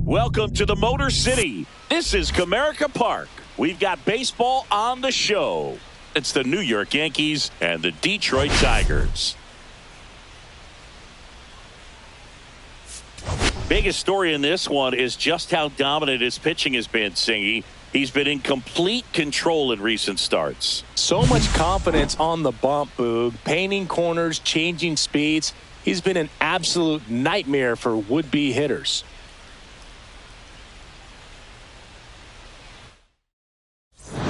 Welcome to the Motor City. This is Comerica Park. We've got baseball on the show. It's the New York Yankees and the Detroit Tigers. Biggest story in this one is just how dominant his pitching has been, Singy. He's been in complete control in recent starts. So much confidence on the bump, Boog. Painting corners, changing speeds. He's been an absolute nightmare for would-be hitters.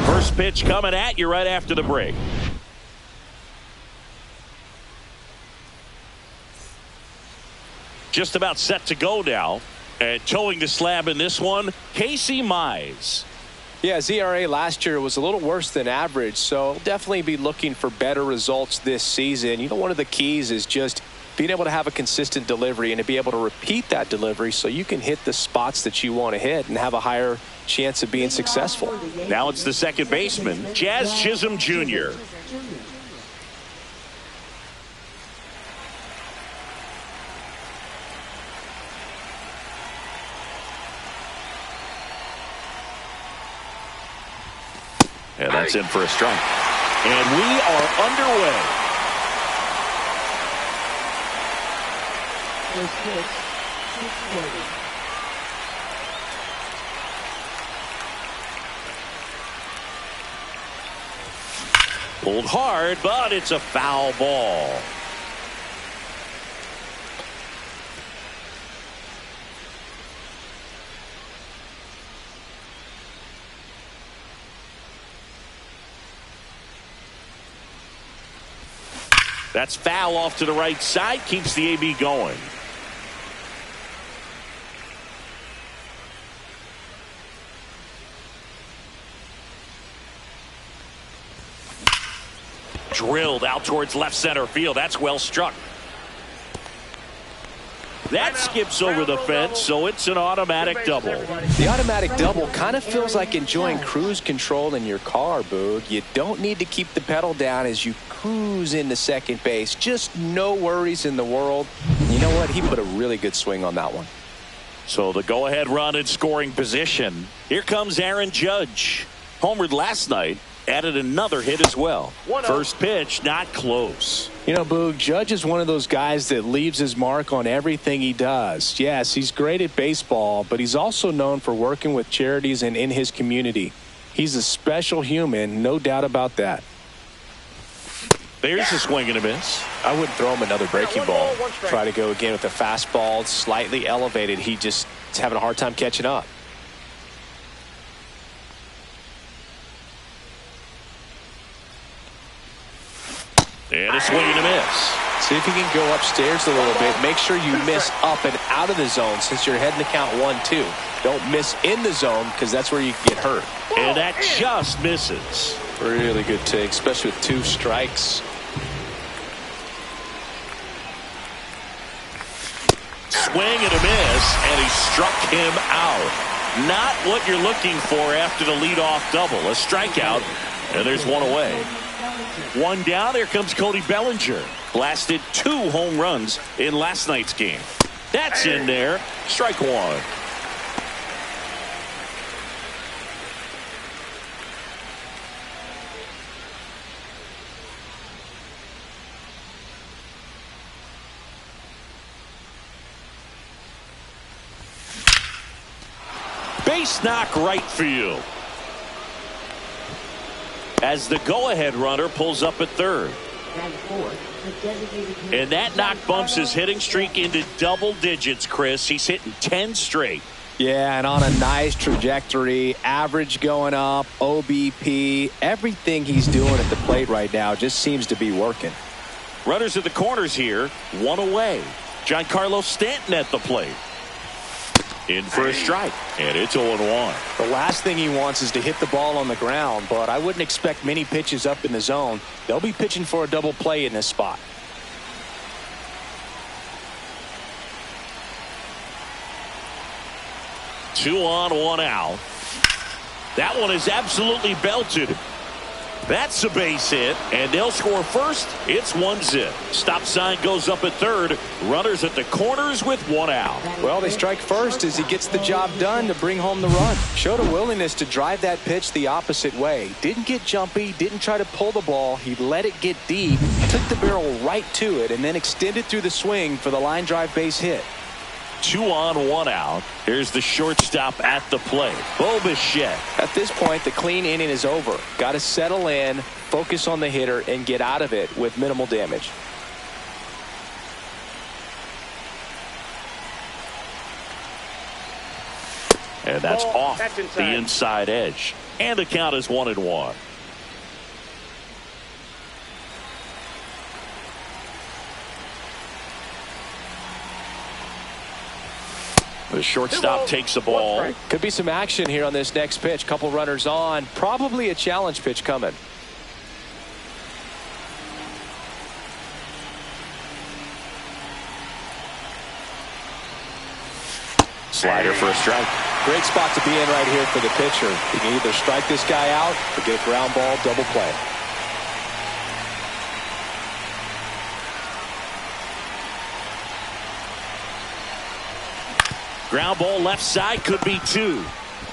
First pitch coming at you right after the break. Just about set to go now. And towing the slab in this one, Casey Mize. Yeah, his ERA last year was a little worse than average, so definitely be looking for better results this season. You know, one of the keys is just being able to have a consistent delivery and to be able to repeat that delivery so you can hit the spots that you want to hit and have a higher chance of being successful. Now it's the second baseman, Jazz Chisholm Jr. And that's in for a strike. And we are underway. Pulled hard, but it's a foul ball. That's foul off to the right side, keeps the AB going. Drilled out towards left center field. That's well struck. That skips over the fence, so it's an automatic double. The automatic double kind of feels like enjoying cruise control in your car, Boog. You don't need to keep the pedal down as you cruise into second base. Just no worries in the world. You know what? He put a really good swing on that one. So the go-ahead run in scoring position. Here comes Aaron Judge. Homered last night. Added another hit as well. First pitch, not close. You know, Boog, Judge is one of those guys that leaves his mark on everything he does. Yes, he's great at baseball, but he's also known for working with charities and in his community. He's a special human, no doubt about that. There's a swing and a miss. I wouldn't throw him another breaking ball. Try to go again with the fastball, slightly elevated. He just is having a hard time catching up. And a swing and a miss. See if you can go upstairs a little bit. Make sure you miss up and out of the zone since you're heading to count 1-2. Don't miss in the zone because that's where you get hurt. And that just misses. Really good take, especially with 2 strikes. Swing and a miss, and he struck him out. Not what you're looking for after the leadoff double. A strikeout, and there's one away. One down. Here comes Cody Bellinger. Blasted 2 home runs in last night's game. That's in there. Strike one. Base knock right field. As the go-ahead runner pulls up at third. And that knock bumps his hitting streak into double digits, Chris. He's hitting 10 straight. Yeah, and on a nice trajectory, average going up, OBP, everything he's doing at the plate right now just seems to be working. Runners at the corners here, one away. Giancarlo Stanton at the plate. In for a strike, and it's 0-1. The last thing he wants is to hit the ball on the ground, but I wouldn't expect many pitches up in the zone. They'll be pitching for a double play in this spot. Two on, one out. That one is absolutely belted. That's a base hit, and they'll score first. It's 1-0. Stop sign goes up at third. Runners at the corners with one out. Well, they strike first as he gets the job done to bring home the run. Showed a willingness to drive that pitch the opposite way. Didn't get jumpy, didn't try to pull the ball. He let it get deep, took the barrel right to it, and then extended through the swing for the line drive base hit. 2 on, 1 out. Here's the shortstop at the plate, Bo Bichette. At this point, the clean inning is over. Got to settle in, focus on the hitter, and get out of it with minimal damage. And that's off the inside edge. And the count is 1-1. The shortstop takes the ball. Could be some action here on this next pitch. Couple runners on. Probably a challenge pitch coming. Slider for a strike. Great spot to be in right here for the pitcher. You can either strike this guy out or get a ground ball, double play. Ground ball left side, could be 2.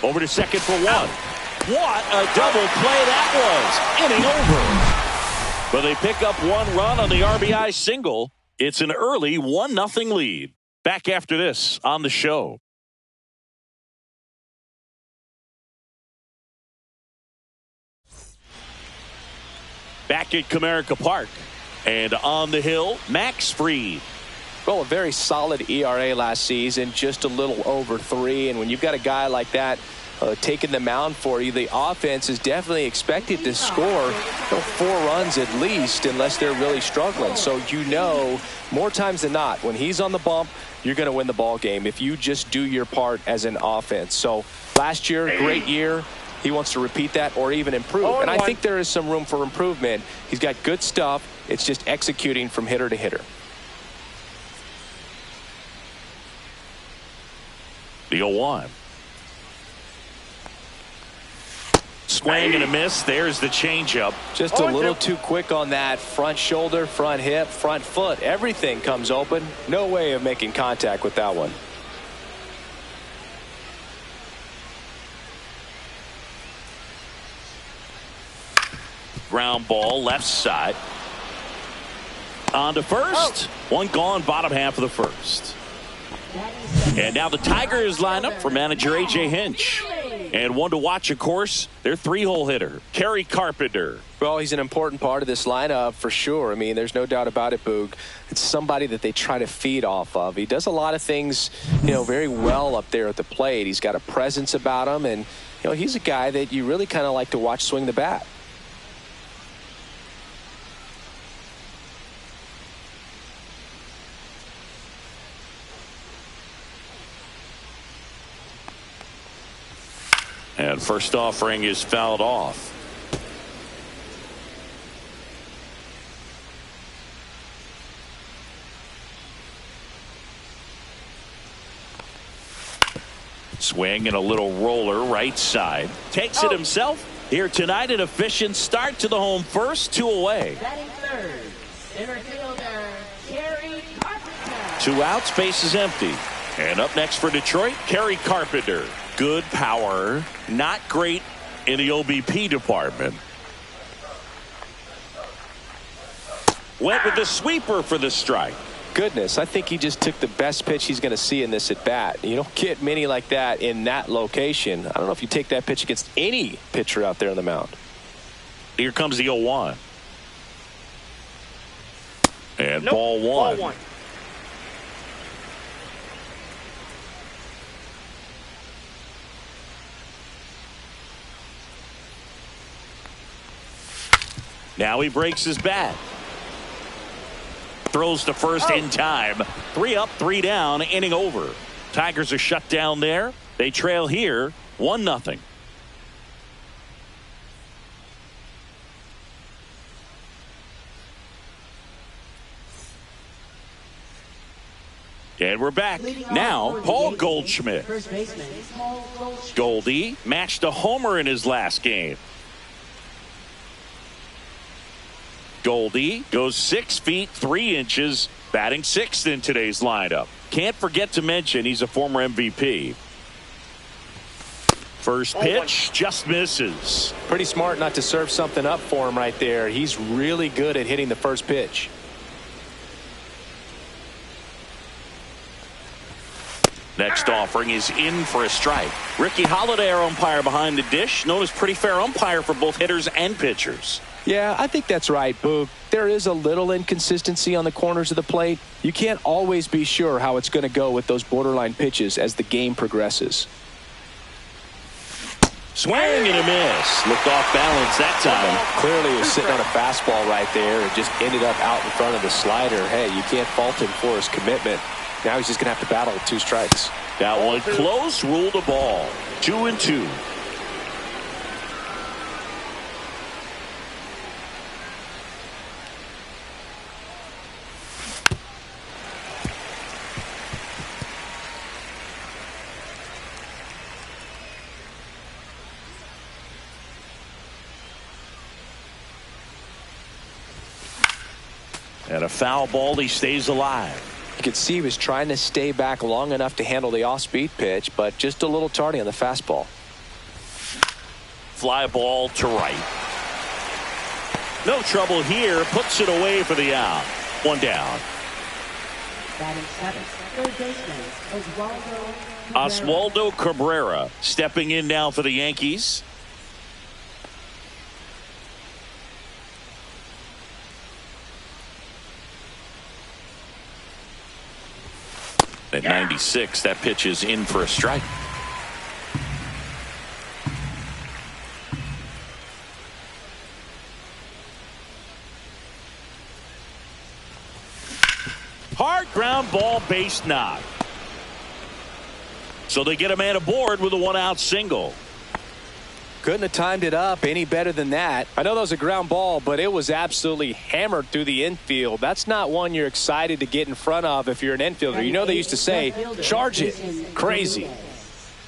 Over to second for 1. What a double play that was. Inning over. But they pick up 1 run on the RBI single. It's an early 1-0 lead. Back after this on the show. Back at Comerica Park. And on the hill, Max Fried. Well, a very solid ERA last season, just a little over 3. And when you've got a guy like that taking the mound for you, the offense is definitely expected to score 4 runs at least, unless they're really struggling. So you know, more times than not, when he's on the bump, you're going to win the ball game if you just do your part as an offense. So last year, great year. He wants to repeat that or even improve. And I think there is some room for improvement. He's got good stuff. It's just executing from hitter to hitter. The 0-1. Swing and a miss. There's the changeup. Just a little too quick on that. Front shoulder, front hip, front foot. Everything comes open. No way of making contact with that one. Ground ball left side. On to first. One gone, bottom half of the first. And now the Tigers line up for manager A.J. Hinch. And one to watch, of course, their 3-hole hitter, Kerry Carpenter. Well, he's an important part of this lineup for sure. I mean, there's no doubt about it, Boog. It's somebody that they try to feed off of. He does a lot of things, very well up there at the plate. He's got a presence about him, and, he's a guy that you really kind of like to watch swing the bat. And first offering is fouled off. Swing and a little roller right side. Takes it himself. Here tonight, an efficient start to the home first, 2 away. Batting third, center fielder, Kerry Carpenter. 2 outs, base is empty. And up next for Detroit, Kerry Carpenter. Good power, not great in the OBP department. Went with the sweeper for the strike. Goodness, I think he just took the best pitch he's going to see in this at bat. You don't get many like that in that location. I don't know if you take that pitch against any pitcher out there on the mound. Here comes the 0-1. And ball one. Ball one. Now he breaks his bat. Throws to first in time. 3 up, 3 down, inning over. Tigers are shut down there. They trail here 1-0. And we're back. Now, Paul Goldschmidt. Goldie matched a homer in his last game. Goldie goes 6 feet 3 inches, batting 6th in today's lineup. Can't forget to mention he's a former MVP. First pitch just misses. Pretty smart not to serve something up for him right there. He's really good at hitting the first pitch. Next offering is in for a strike. Ricky Holiday, our umpire behind the dish, known as pretty fair umpire for both hitters and pitchers. Yeah, I think that's right, Boog. There is a little inconsistency on the corners of the plate. You can't always be sure how it's going to go with those borderline pitches as the game progresses. Swing and a miss. Looked off balance that time. Clearly he was sitting on a fastball right there and just ended up out in front of the slider. Hey, you can't fault him for his commitment. Now he's just going to have to battle with 2 strikes. That one close, ruled a ball. 2-2. And a foul ball, he stays alive. You could see he was trying to stay back long enough to handle the off-speed pitch, but just a little tardy on the fastball. Fly ball to right. No trouble here. Puts it away for the out. 1 down. Batting 7th, third baseman, Oswaldo Cabrera stepping in now for the Yankees. At 96, that pitch is in for a strike. Hard ground ball, base knock. So they get a man aboard with a 1-out single. Couldn't have timed it up any better than that. I know that was a ground ball, but it was absolutely hammered through the infield. That's not one you're excited to get in front of if you're an infielder. You know they used to say, charge it. Crazy.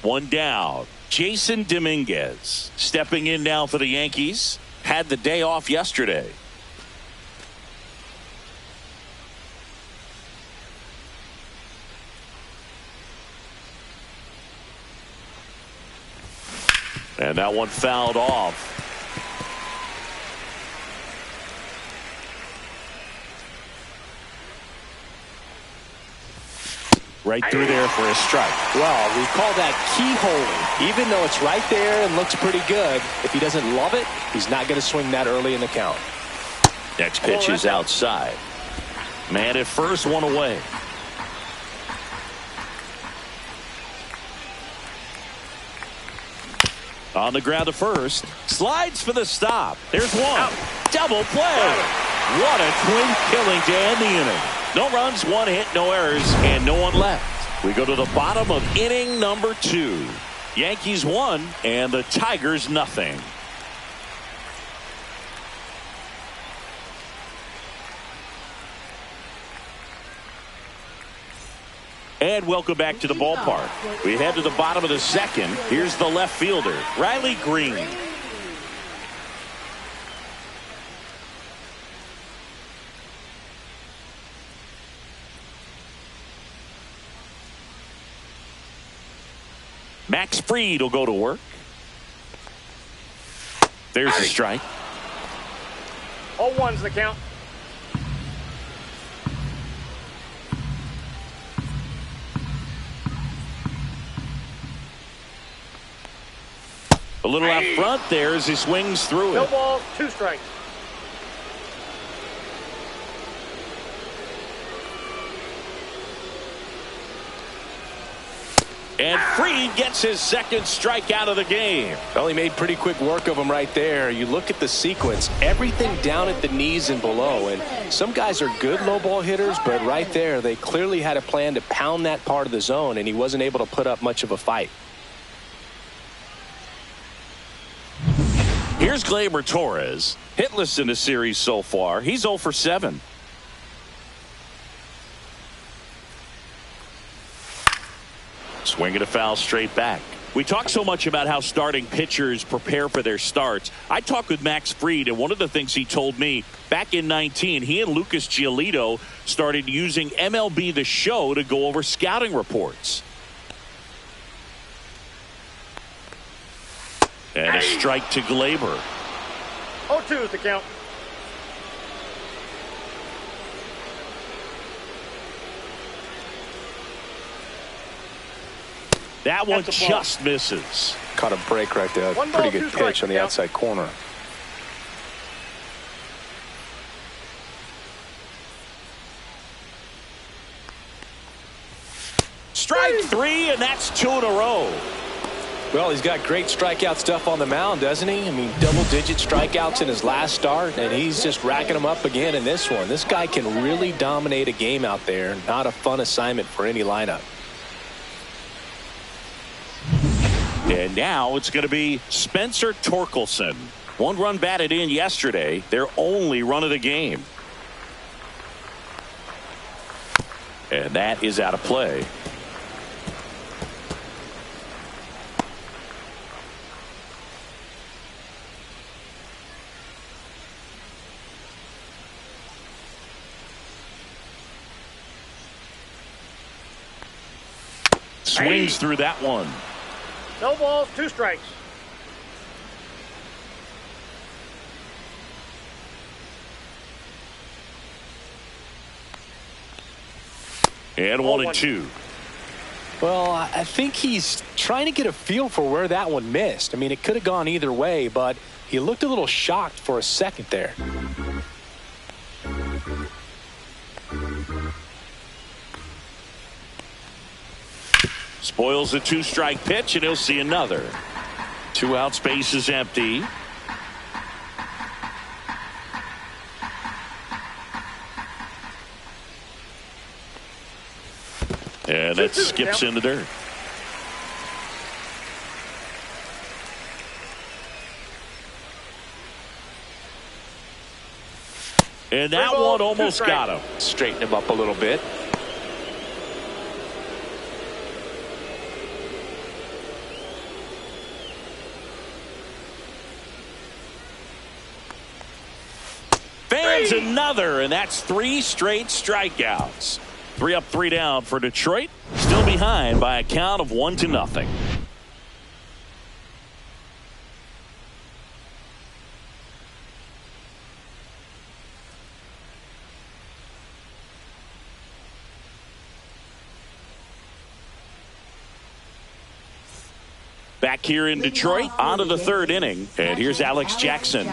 1 down. Jason Dominguez stepping in now for the Yankees. Had the day off yesterday. And that one fouled off. Right through there for a strike. Well, we call that keyholing. Even though it's right there and looks pretty good, if he doesn't love it, he's not going to swing that early in the count. Next pitch is outside. Man at first, 1 away. On the ground to first. Slides for the stop. There's one. Out. Double play. What a twin killing to end the inning. No runs, 1 hit, no errors, and no one left. We go to the bottom of inning number 2. Yankees 1 and the Tigers nothing. And welcome back to the ballpark. We head to the bottom of the 2nd. Here's the left fielder, Riley Green. Max Fried will go to work. There's a strike. 0-1's the count. A little out front there as he swings through No it. ball, 2 strikes. And Fried gets his second strikeout of the game. Well, he made pretty quick work of him right there. You look at the sequence, everything down at the knees and below. And some guys are good low ball hitters, but right there, they clearly had a plan to pound that part of the zone, and he wasn't able to put up much of a fight. Here's Gleyber Torres. Hitless in the series so far. He's 0 for 7. Swing and a foul straight back. We talk so much about how starting pitchers prepare for their starts. I talked with Max Fried, and one of the things he told me back in 19, he and Lucas Giolito started using MLB The Show to go over scouting reports. And a strike to Gleyber. 0-2 is the count. That one just misses. Caught a break right there. Pretty good pitch on the outside corner. Strike 3, and that's 2 in a row. Well, he's got great strikeout stuff on the mound, doesn't he? I mean, double-digit strikeouts in his last start, and he's just racking them up again in this one. This guy can really dominate a game out there. Not a fun assignment for any lineup. And now it's going to be Spencer Torkelson. 1 run batted in yesterday, their only run of the game. And that is out of play. Swings through that one. No balls, 2 strikes. And 1-2. Well, I think he's trying to get a feel for where that one missed. I mean, it could have gone either way, but he looked a little shocked for a second there. Spoils the 2-strike pitch, and he'll see another. 2 out, space is empty. And that skips in the dirt. And that one almost got him. Straighten him up a little bit. Fans another, and that's 3 straight strikeouts. 3 up, 3 down for Detroit. Still behind by a count of 1-0. Back here in Detroit, on to the 3rd inning. And here's Alex Jackson.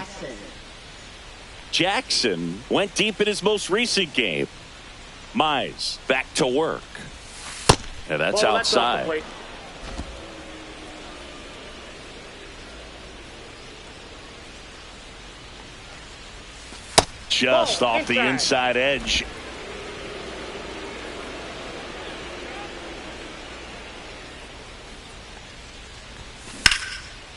Jackson went deep in his most recent game. Mize back to work. And that's outside. Just off the inside edge.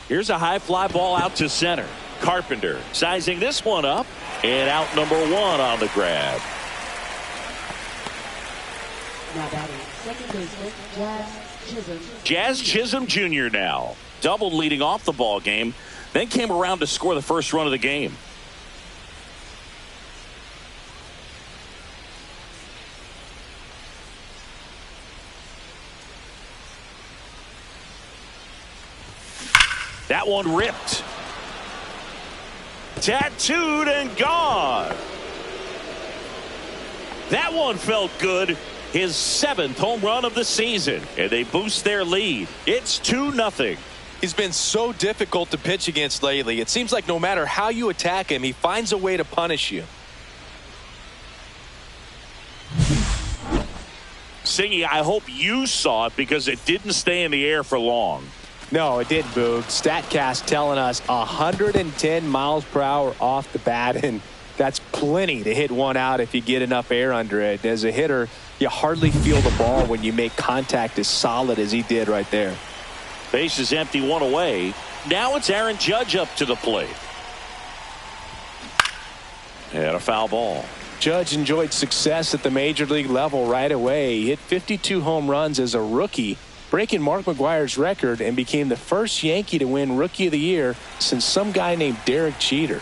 Here's a high fly ball out to center. Carpenter sizing this one up, and out number 1 on the grab. Now batting second baseman, Jazz Chisholm. Jazz Chisholm Jr. now. Doubled leading off the ball game, then came around to score the first run of the game. That one ripped. Tattooed and gone. That one felt good. His 7th home run of the season, and they boost their lead. It's 2-0. He's been so difficult to pitch against lately. It seems like no matter how you attack him, he finds a way to punish you. Singy, I hope you saw it because it didn't stay in the air for long. No, it didn't, Boog. StatCast telling us 110 miles per hour off the bat, and that's plenty to hit one out if you get enough air under it. As a hitter, you hardly feel the ball when you make contact as solid as he did right there. Base is empty, one away. Now it's Aaron Judge up to the plate. And a foul ball. Judge enjoyed success at the major league level right away. He hit 52 home runs as a rookie, breaking Mark McGwire's record, and became the first Yankee to win Rookie of the Year since some guy named Derek Jeter.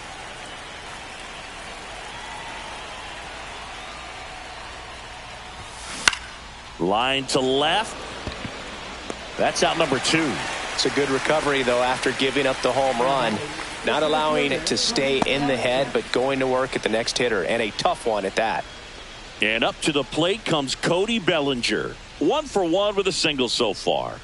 Line to left. That's out number 2. It's a good recovery, though, after giving up the home run. Not allowing it to stay in the head, but going to work at the next hitter, and a tough one at that. And up to the plate comes Cody Bellinger. 1 for 1 with a single so far.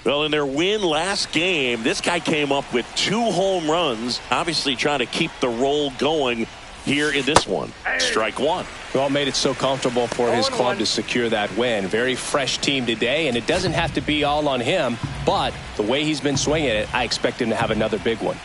Well, in their win last game, this guy came up with 2 home runs, obviously trying to keep the roll going here in this one. Strike 1. Well, made it so comfortable for his club to secure that win. Very fresh team today, and it doesn't have to be all on him, but the way he's been swinging it, I expect him to have another big one.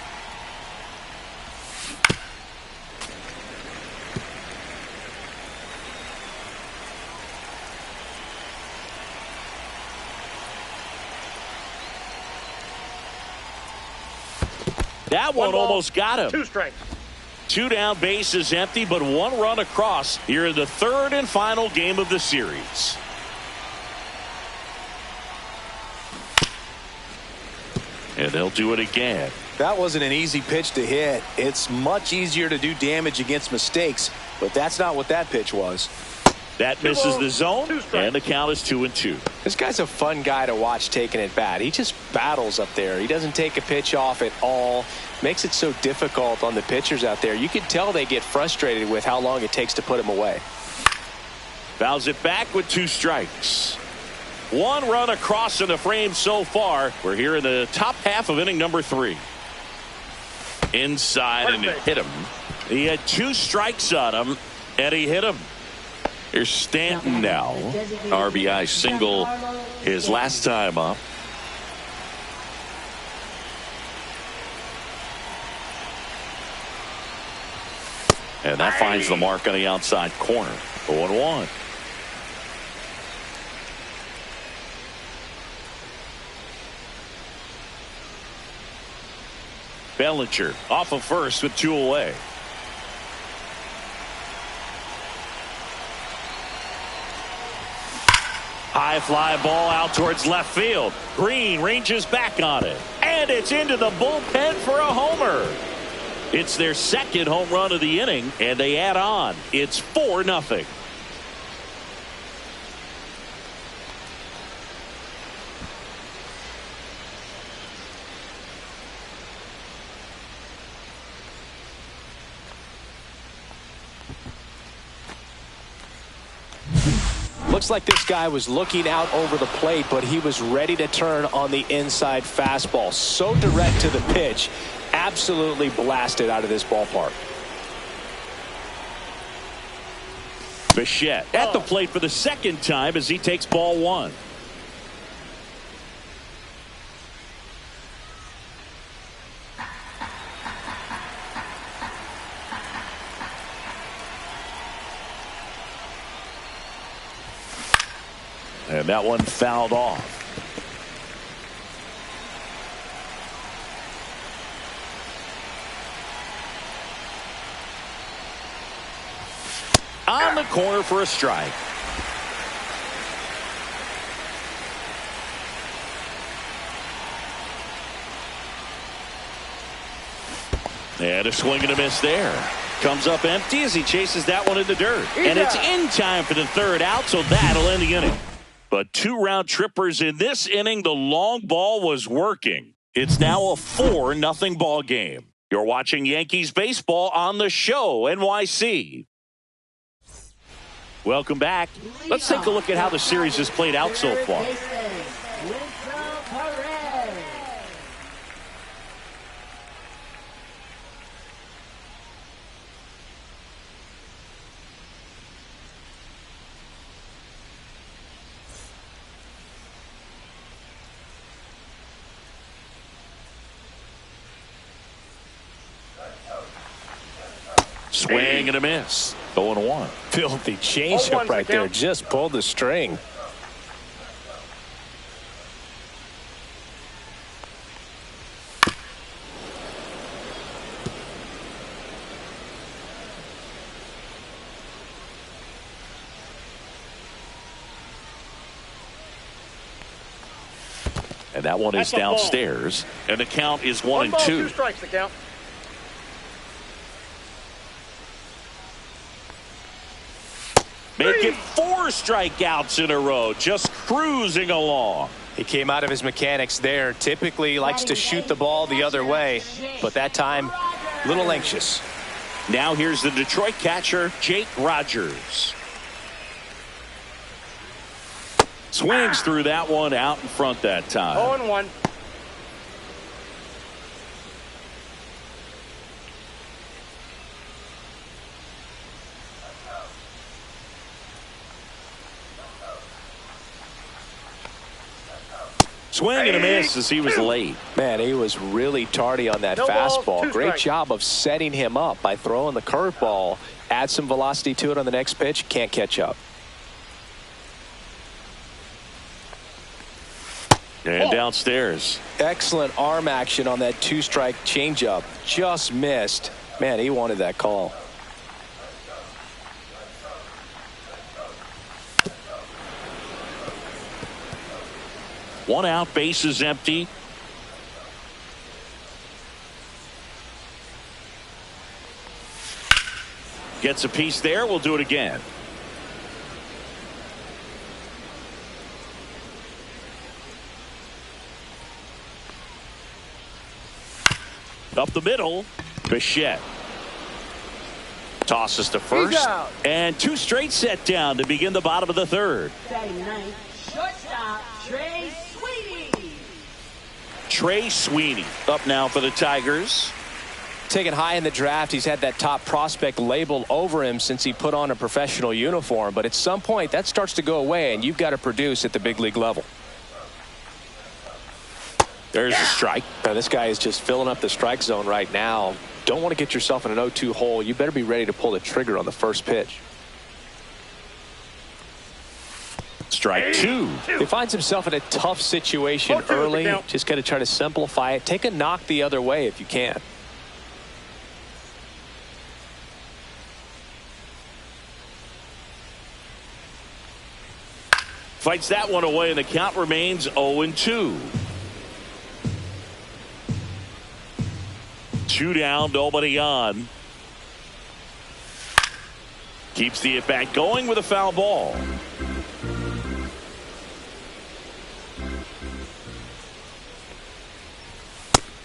That one almost got him. 2 strikes. 2 down, base is empty, but 1 run across here in the 3rd and final game of the series. And they'll do it again. That wasn't an easy pitch to hit. It's much easier to do damage against mistakes, but that's not what that pitch was. That misses the zone, and the count is 2-2. This guy's a fun guy to watch taking at bat. He just battles up there. He doesn't take a pitch off at all. Makes it so difficult on the pitchers out there. You can tell they get frustrated with how long it takes to put him away. Fouls it back with 2 strikes. 1 run across in the frame so far. We're here in the top half of inning number 3. Inside, and it hit him. He had 2 strikes on him, and he hit him. Here's Stanton now. RBI single his last time up. And that finds the mark on the outside corner. 0-1. Bellinger off of first with 2 away. High fly ball out towards left field. Green ranges back on it. And it's into the bullpen for a homer. It's their 2nd home run of the inning, and they add on. It's 4-0. Looks like this guy was looking out over the plate, but he was ready to turn on the inside fastball. So direct to the pitch. Absolutely blasted out of this ballpark. Bichette at the plate for the 2nd time as he takes ball 1. And that one fouled off. On the corner for a strike. And a swing and a miss there. Comes up empty as he chases that one in the dirt. And it's in time for the 3rd out, so that'll end the inning. But 2 round trippers in this inning. The long ball was working. It's now a 4-0 ball game. You're watching Yankees baseball on the show, NYC. Welcome back. Let's take a look at how the series has played out so far. Swing and a miss. 0-1. Filthy changeup right there. Just pulled the string. And that one is downstairs. And the count is 1-2. 2 strikes the count. Make it 4 strikeouts in a row. Just cruising along. He came out of his mechanics there. Typically likes to shoot the ball the other way, but that time, a little anxious. Now here's the Detroit catcher, Jake Rogers. Swings through that one out in front that time. 0-1. Swing and a miss as he was late. Man, he was really tardy on that fastball. Great job of setting him up by throwing the curveball. Add some velocity to it on the next pitch. Can't catch up. And downstairs. Excellent arm action on that 2-strike changeup. Just missed. Man, he wanted that call. One out, base is empty. Gets a piece there. We'll do it again. Up the middle, Bichette. Tosses to first. And 2 straight set down to begin the bottom of the third. Batting ninth, shortstop, Trey Sweeney. Trey Sweeney up now for the Tigers. Taken high in the draft, he's had that top prospect label over him since he put on a professional uniform. But at some point, that starts to go away, and you've got to produce at the big league level. There's a strike. Now, this guy is just filling up the strike zone right now. Don't want to get yourself in an 0-2 hole. You better be ready to pull the trigger on the first pitch. Strike 2. He finds himself in a tough situation early. Just got to try to simplify it. Take a knock the other way if you can. Fights that one away, and the count remains 0-2. 2 down, nobody on. Keeps the at-bat going with a foul ball.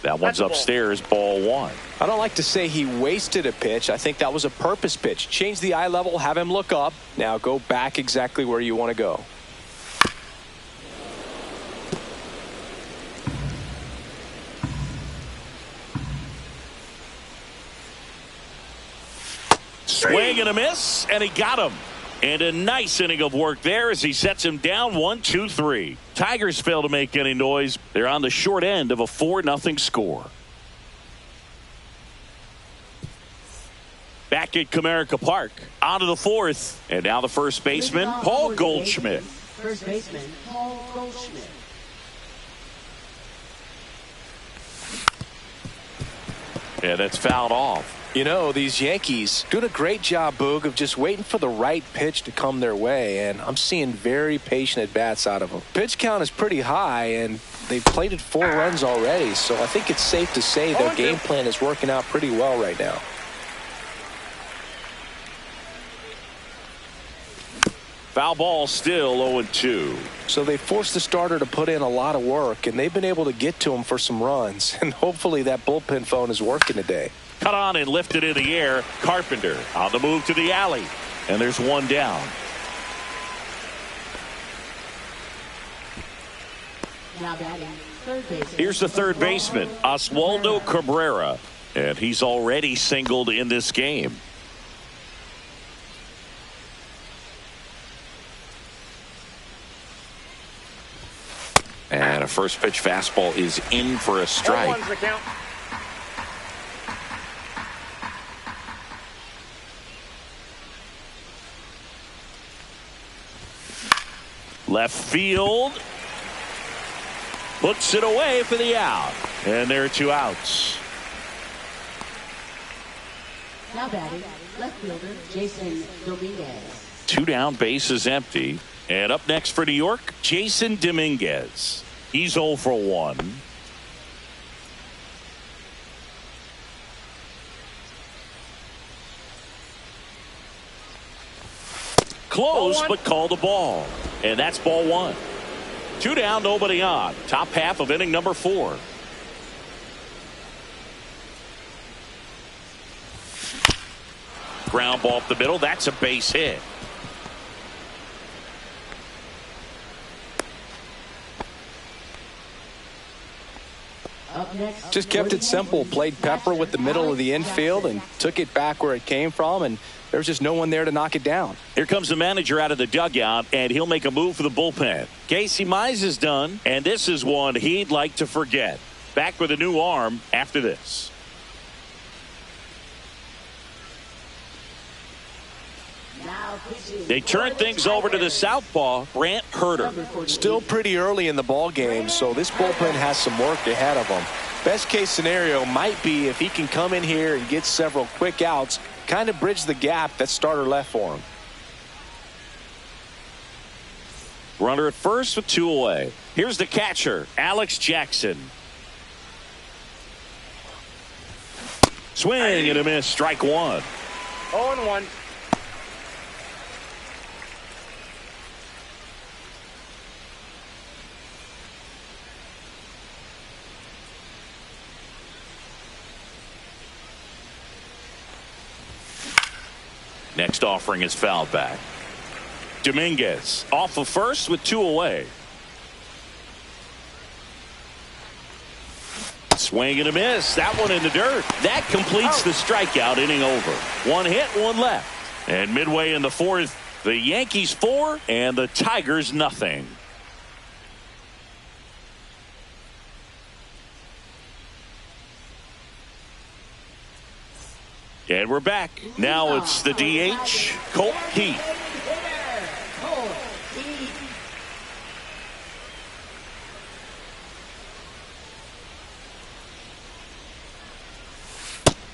That one's upstairs, ball 1. I don't like to say he wasted a pitch. I think that was a purpose pitch. Change the eye level, have him look up. Now go back exactly where you want to go. Swing and a miss, and he got him. And a nice inning of work there as he sets him down 1-2-3. Tigers fail to make any noise. They're on the short end of a 4-0 score. Back at Comerica Park, on to the 4th. And now the first baseman, Paul Goldschmidt. First baseman, Paul Goldschmidt. Yeah, that's fouled off. You know, these Yankees doing a great job, Boog, of just waiting for the right pitch to come their way, and I'm seeing very patient at-bats out of them. Pitch count is pretty high, and they've plated 4 runs already, so I think it's safe to say their game plan is working out pretty well right now. Foul ball still 0-2. So they forced the starter to put in a lot of work, and they've been able to get to him for some runs, and hopefully that bullpen phone is working today. Cut on and lifted in the air. Carpenter on the move to the alley. And there's 1 down. Now batting third baseman. Here's the third baseman, Oswaldo Cabrera. And he's already singled in this game. And a first pitch fastball is in for a strike. 1-1's the count. Left field. Puts it away for the out. And there are 2 outs. Now batting, left fielder Jason Dominguez. 2 down, bases empty. And up next for New York, Jason Dominguez. He's 0 for 1. Close, but called a ball. And that's ball 1. 2 down, nobody on. Top half of inning number 4. Ground ball up the middle. That's a base hit. Just kept it simple. Played pepper with the middle of the infield and took it back where it came from, and there was just no one there to knock it down. Here comes the manager out of the dugout, and he'll make a move for the bullpen. Casey Mize is done, and this is one he'd like to forget. Back with a new arm after this. They turn things over to the southpaw, Brant Herter. Still pretty early in the ball game, so this bullpen has some work ahead of them. Best case scenario might be if he can come in here and get several quick outs, kind of bridge the gap that starter left for him. Runner at first with 2 away. Here's the catcher, Alex Jackson. Swing and a miss, strike 1. 0-1. Next offering is fouled back. Dominguez off of first with 2 away. Swing and a miss. That one in the dirt. That completes the strikeout. Inning over. 1 hit, 1 left. And midway in the 4th, the Yankees 4 and the Tigers nothing. And we're back. Now it's the DH, Colt Heath.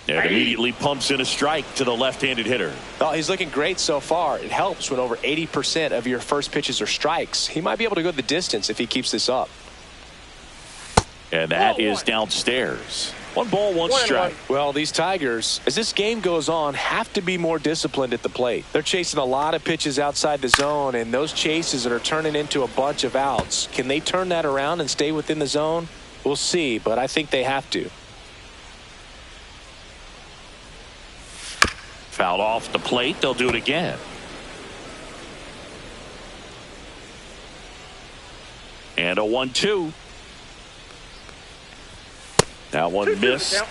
And immediately pumps in a strike to the left-handed hitter. Oh, he's looking great so far. It helps when over 80% of your first pitches are strikes. He might be able to go the distance if he keeps this up. And that is downstairs. 1 ball, 1 strike. Well, these Tigers, as this game goes on, have to be more disciplined at the plate. They're chasing a lot of pitches outside the zone, and those chases are turning into a bunch of outs. Can they turn that around and stay within the zone? We'll see, but I think they have to. Fouled off the plate. They'll do it again. And a 1-2. That one missed.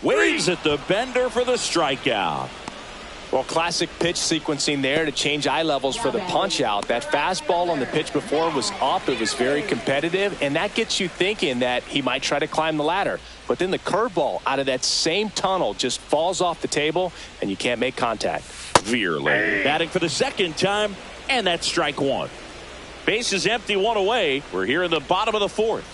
Waves at the bender for the strikeout. Well, classic pitch sequencing there to change eye levels for the punch out. That fastball on the pitch before was up. It was very competitive, and that gets you thinking that he might try to climb the ladder. But then the curveball out of that same tunnel just falls off the table, and you can't make contact. Veerley batting for the 2nd time, and that's strike 1. Base is empty, 1 away. We're here in the bottom of the 4th.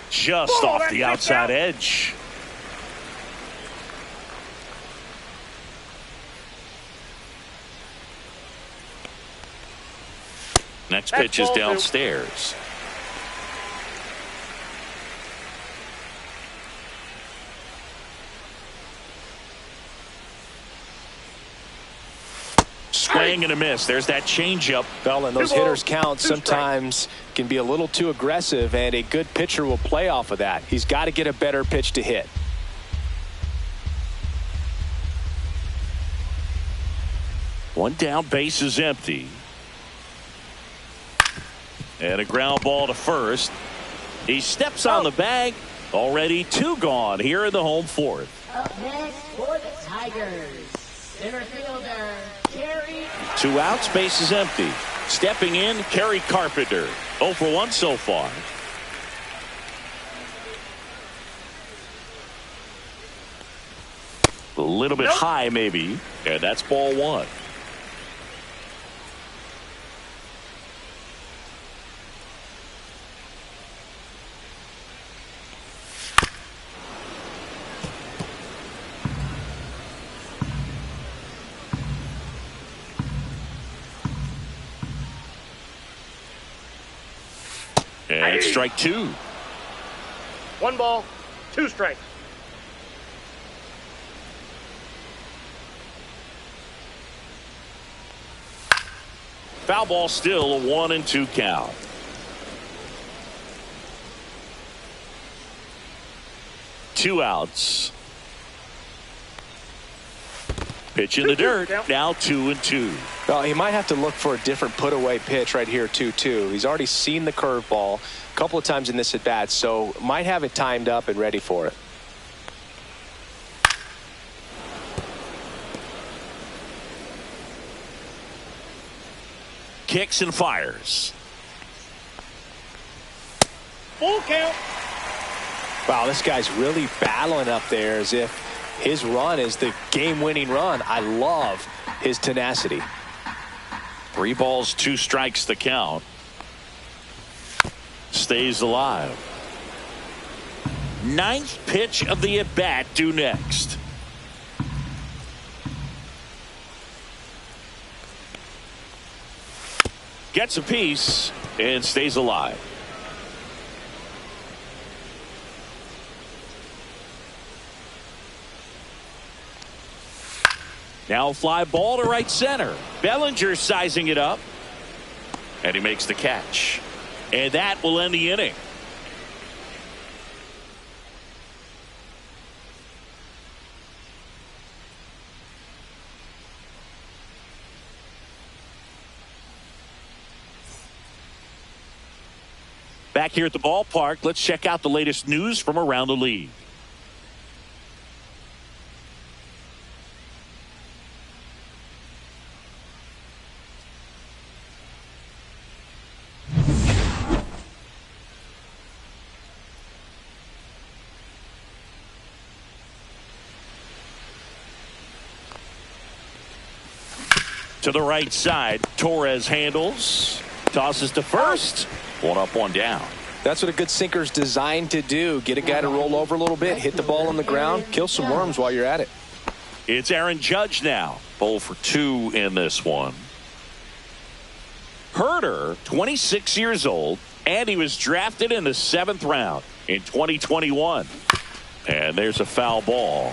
Just off the outside edge. Next pitch is downstairs. Swing and a miss. There's that changeup. Well, and those hitters count sometimes can be a little too aggressive, and a good pitcher will play off of that. He's got to get a better pitch to hit. One down, base is empty. And a ground ball to first. He steps on the bag. Already 2 gone here in the home 4th. Up next for the Tigers, Center fielder, Kerry. 2 outs, base is empty. Stepping in, Kerry Carpenter. 0 for 1 so far. A little bit high, maybe. And that's ball 1. And it's strike 2. 1 ball, 2 strikes. Foul ball, still a 1-2 count. Two outs. Pitch in the dirt. Now 2-2. Well, he might have to look for a different put-away pitch right here, 2-2. He's already seen the curveball a couple of times in this at-bat, so might have it timed up and ready for it. Kicks and fires. Full count. Wow, this guy's really battling up there as if his run is the game-winning run. I love his tenacity. 3 balls, 2 strikes the count. Stays alive. 9th pitch of the at-bat due next. Gets a piece and stays alive. Now fly ball to right center. Bellinger sizing it up. And he makes the catch. And that will end the inning. Back here at the ballpark, let's check out the latest news from around the league. To the right side, Torres handles, tosses to first. 1 up, 1 down. That's what a good sinker's designed to do. Get a guy to roll over a little bit, hit the ball on the ground, kill some worms while you're at it. It's Aaron Judge now. 0 for 2 in this one. Herder, 26 years old, and he was drafted in the 7th round in 2021. And there's a foul ball.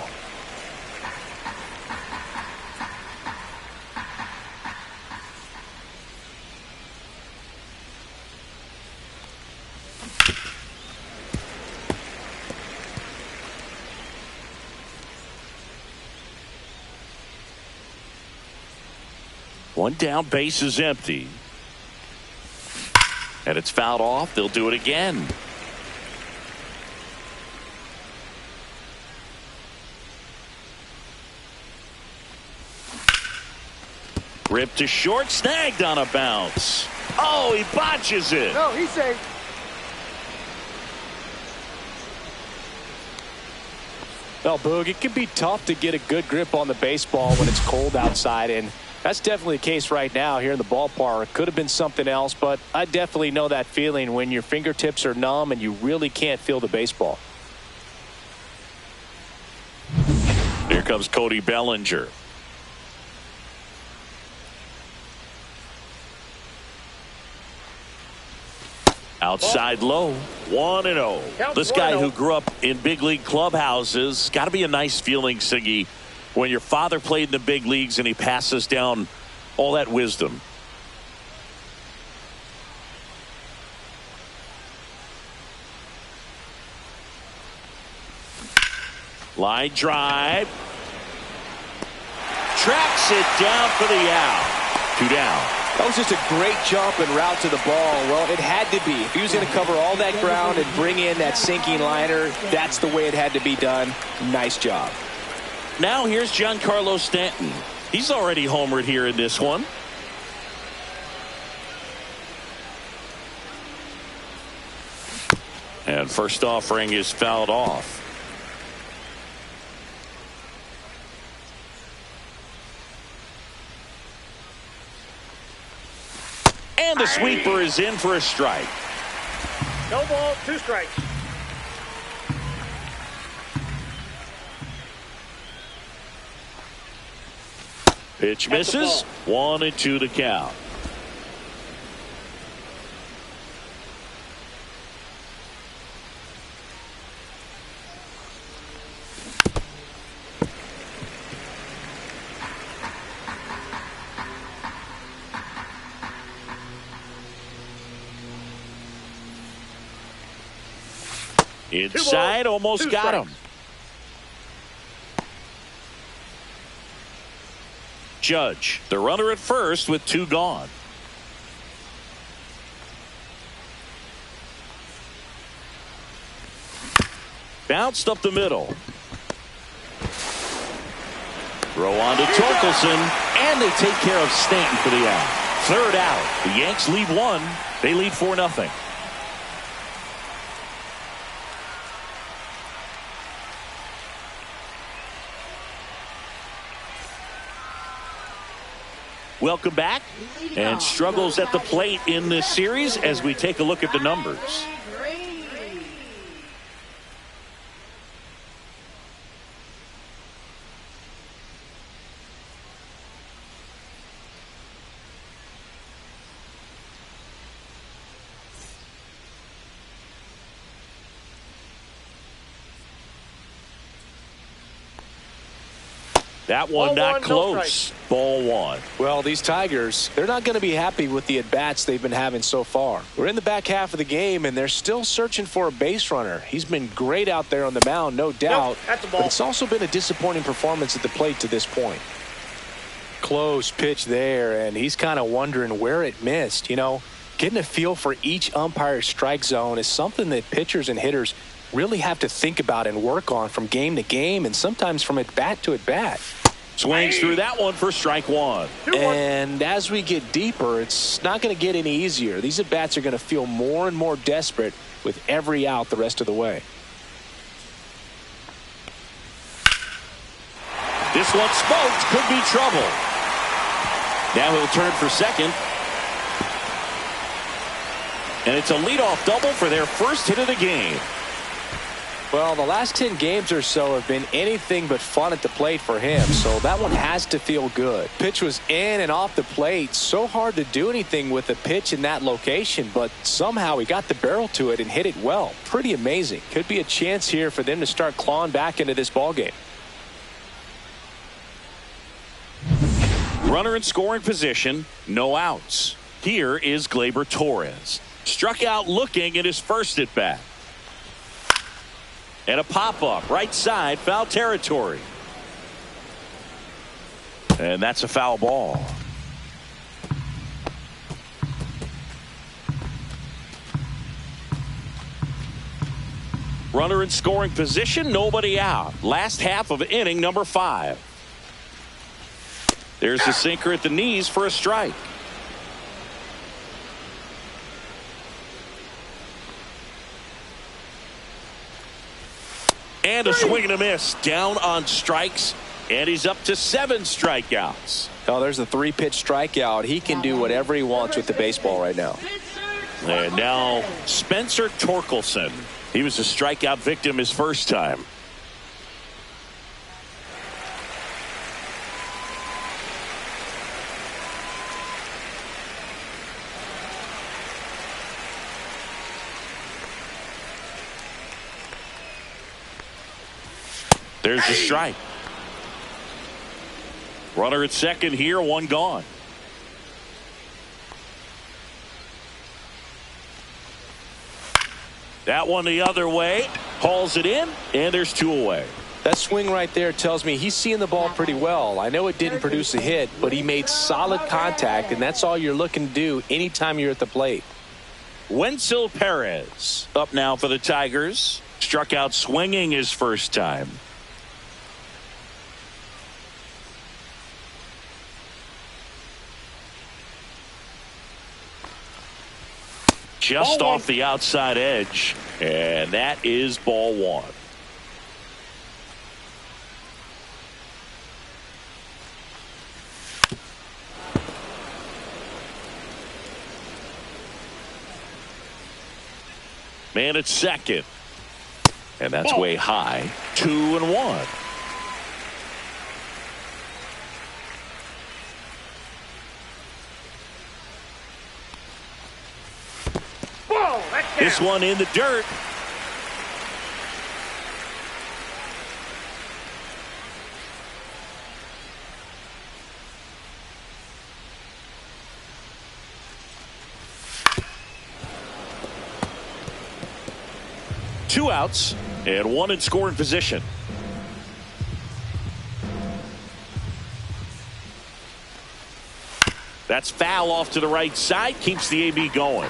One down, base is empty. And it's fouled off. They'll do it again. Ripped to short, snagged on a bounce. Oh, he botches it. No, he's safe. Well, Boog, it can be tough to get a good grip on the baseball when it's cold outside, and that's definitely the case right now here in the ballpark. Could have been something else, but I definitely know that feeling when your fingertips are numb and you really can't feel the baseball. Here comes Cody Bellinger. Outside low, 1-0. This guy who grew up in big league clubhouses, got to be a nice feeling, Siggy, when your father played in the big leagues and he passes down all that wisdom. Line drive. Tracks it down for the out. 2 down. That was just a great jump and route to the ball. Well, it had to be. If he was going to cover all that ground and bring in that sinking liner, that's the way it had to be done. Nice job. Now here's Giancarlo Stanton. He's already homered here in this one. And first offering is fouled off. And the sweeper is in for a strike. No ball, 2 strikes. Pitch misses. 1-2 the count. Inside, almost got him. Judge, the runner at first with 2 gone. Bounced up the middle. Throw on to Torkelson, and they take care of Stanton for the out. 3rd out. The Yanks lead 1. They lead 4-0. Welcome back. And struggles at the plate in this series as we take a look at the numbers. That one not close. Ball 1. Well, these Tigers, they're not going to be happy with the at-bats they've been having so far. We're in the back half of the game, and they're still searching for a base runner. He's been great out there on the mound, no doubt. But it's also been a disappointing performance at the plate to this point. Close pitch there, and he's kind of wondering where it missed. You know, getting a feel for each umpire's strike zone is something that pitchers and hitters really have to think about and work on from game to game, and sometimes from at bat to at bat. Swings through that one for strike 1. And as we get deeper, it's not going to get any easier. These at bats are going to feel more and more desperate with every out the rest of the way. This one smoked, could be trouble. Now he'll turn for second. And it's a leadoff double for their first hit of the game. Well, the last 10 games or so have been anything but fun at the plate for him, so that one has to feel good. Pitch was in and off the plate. So hard to do anything with a pitch in that location, but somehow he got the barrel to it and hit it well. Pretty amazing. Could be a chance here for them to start clawing back into this ballgame. Runner in scoring position, no outs. Here is Gleyber Torres. Struck out looking at his first at bat. And a pop-up, right side, foul territory. And that's a foul ball. Runner in scoring position, nobody out. Last half of inning number 5. There's the sinker at the knees for a strike. And a swing and a miss, down on strikes, and he's up to 7 strikeouts. Oh, there's a 3-pitch strikeout. He can do whatever he wants with the baseball right now. And now Spencer Torkelson. He was a strikeout victim his first time. There's the strike. Runner at second here, 1 gone. That one the other way. Hauls it in, and there's 2 away. That swing right there tells me he's seeing the ball pretty well. I know it didn't produce a hit, but he made solid contact, and that's all you're looking to do anytime you're at the plate. Wenzel Perez up now for the Tigers. Struck out swinging his first time. Just off the outside edge, and that is ball one. Man at second. And that's way high. 2-1. This one in the dirt. Two outs and one in scoring position. That's foul off to the right side. Keeps the AB going.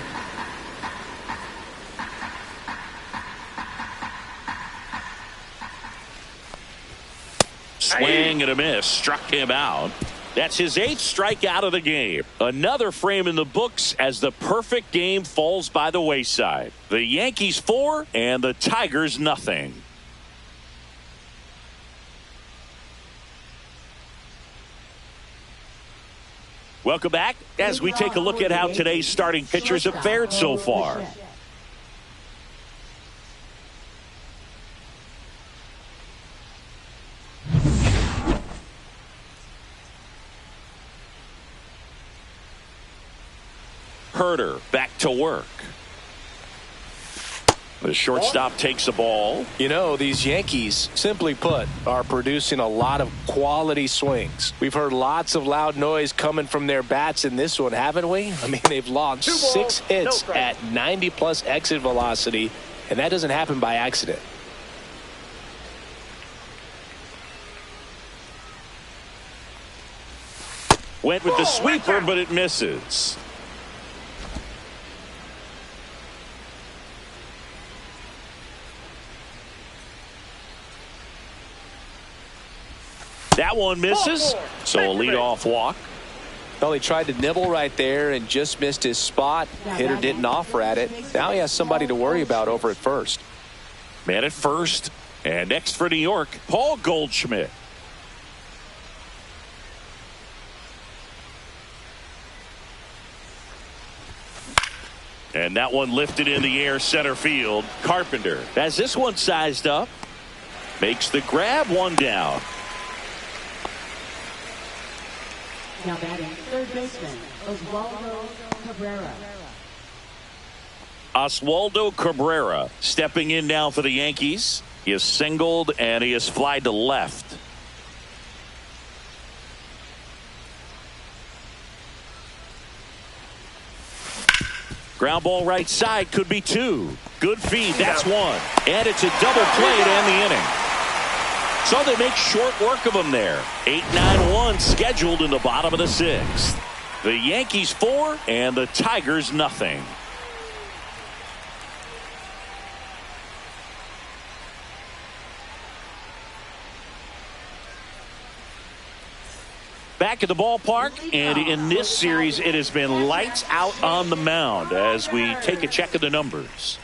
Swing and a miss. Struck him out. That's his 8th strikeout of the game. Another frame in the books as the perfect game falls by the wayside. The Yankees 4 and the Tigers nothing. Welcome back as we take a look at how today's starting pitchers have fared so far. Herder back to work. The shortstop takes the ball. You know, these Yankees, simply put, are producing a lot of quality swings. We've heard lots of loud noise coming from their bats in this one, haven't we? I mean, they've launched 6 hits at 90-plus exit velocity, and that doesn't happen by accident. Went with the sweeper, but it misses. That one misses, so a leadoff walk. Well, he tried to nibble right there and just missed his spot. Hitter didn't offer at it. Now he has somebody to worry about over at first. Man at first. And next for New York, Paul Goldschmidt. And that one lifted in the air center field. Carpenter has this one sized up. Makes the grab, one down. Now batting third baseman, Oswaldo Cabrera. Oswaldo Cabrera stepping in now for the Yankees. He is singled and he is flied to left. Ground ball right side, could be 2. Good feed, that's 1. And it's a double play to end the inning. So they make short work of him there. 8-9-1 scheduled in the bottom of the 6th. The Yankees 4 and the Tigers nothing. Back at the ballpark, and in this series it has been lights out on the mound as we take a check of the numbers.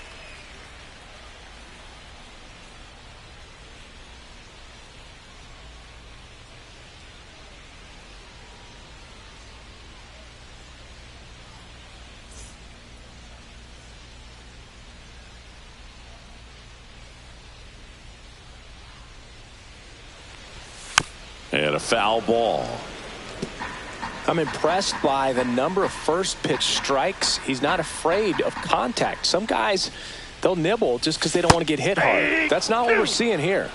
And a foul ball. I'm impressed by the number of first pitch strikes. He's not afraid of contact. Some guys, they'll nibble just because they don't want to get hit hard. That's not what we're seeing here.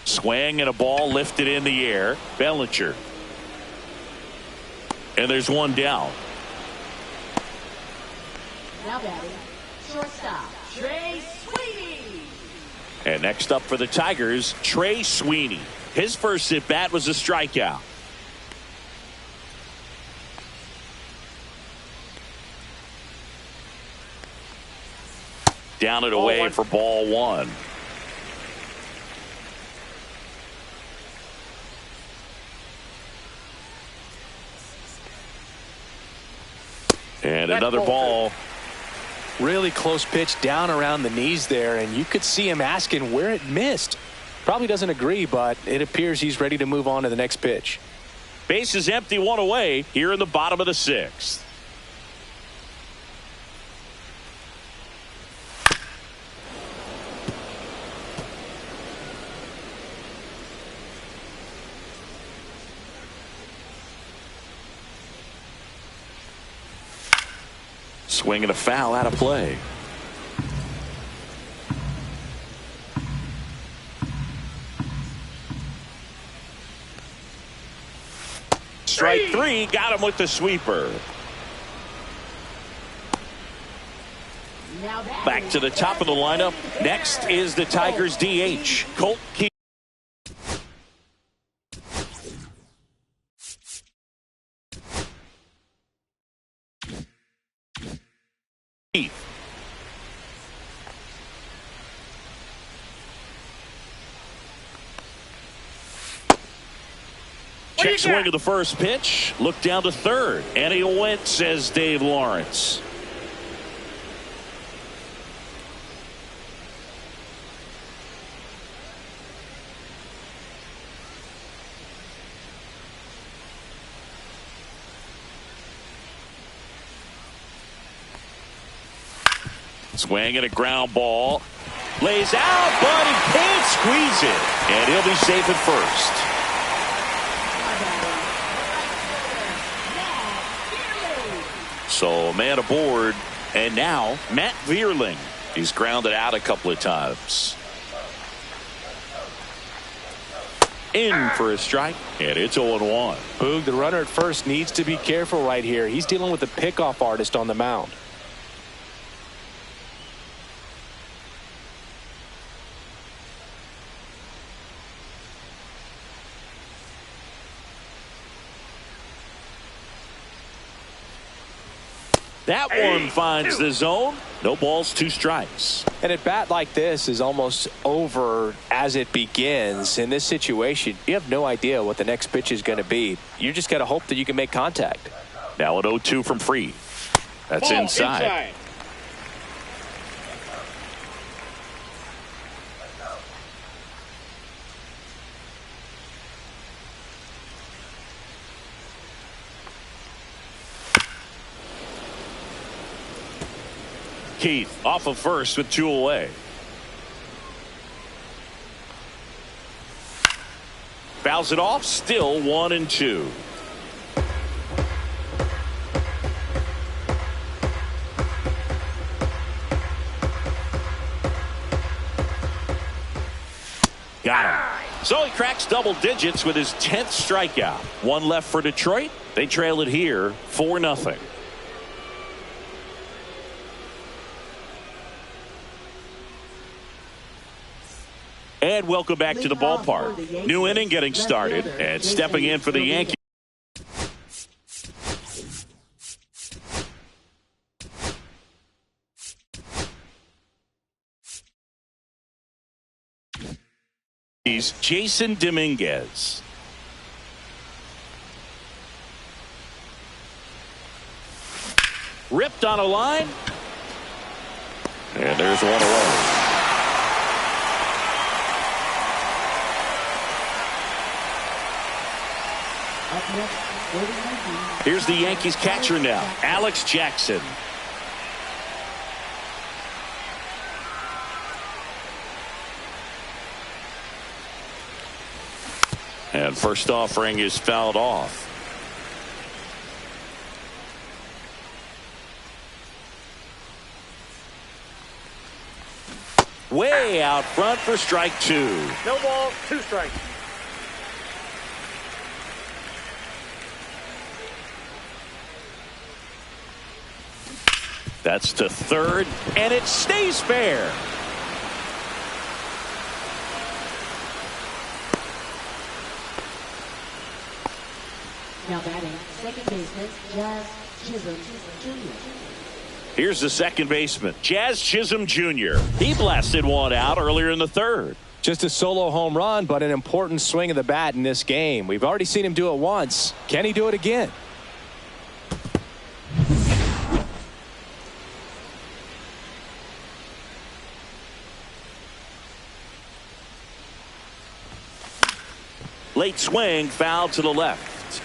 Swing and a ball lifted in the air. Bellinger. And there's one down. Now batting shortstop, Trey Sweeney. And next up for the Tigers, Trey Sweeney. His first at bat was a strikeout. Down and away for ball 1. And another ball. Really close pitch down around the knees there, and you could see him asking where it missed. Probably doesn't agree, but it appears he's ready to move on to the next pitch. Base is empty, one away here in the bottom of the sixth. Swing and a foul out of play. Strike three, got him with the sweeper. Back to the top of the lineup. Next is the Tigers DH, Colt Keith. Check swing of the first pitch. Look down to third. And he went, says Dave Lawrence. Swing and a ground ball. Lays out, but he can't squeeze it. And he'll be safe at first. So a man aboard, and now Matt Vierling. He's grounded out a couple of times. In for a strike, and it's 0-1. Boog, the runner at first needs to be careful right here. He's dealing with a pickoff artist on the mound. That one finds the zone. No balls, two strikes. And at bat like this is almost over as it begins. In this situation, you have no idea what the next pitch is going to be. You just got to hope that you can make contact. Now an 0-2 from Free. That's inside. Keith off of first with two away. Fouls it off, still 1-2. Got him. So he cracks double digits with his 10th strikeout. One left for Detroit. They trail it here 4-0. And welcome back to the ballpark. New inning getting started, and stepping in for the Yankees. Jason Dominguez. Ripped on a line. And there's one away. Here's the Yankees catcher now, Alex Jackson. And first offering is fouled off. Way out front for strike two. No ball, two strikes. That's to third, and it stays fair. Now batting, second baseman, Jazz Chisholm Jr. Here's the second baseman, Jazz Chisholm Jr. He blasted one out earlier in the third. Just a solo home run, but an important swing of the bat in this game. We've already seen him do it once. Can he do it again? Late swing, foul to the left.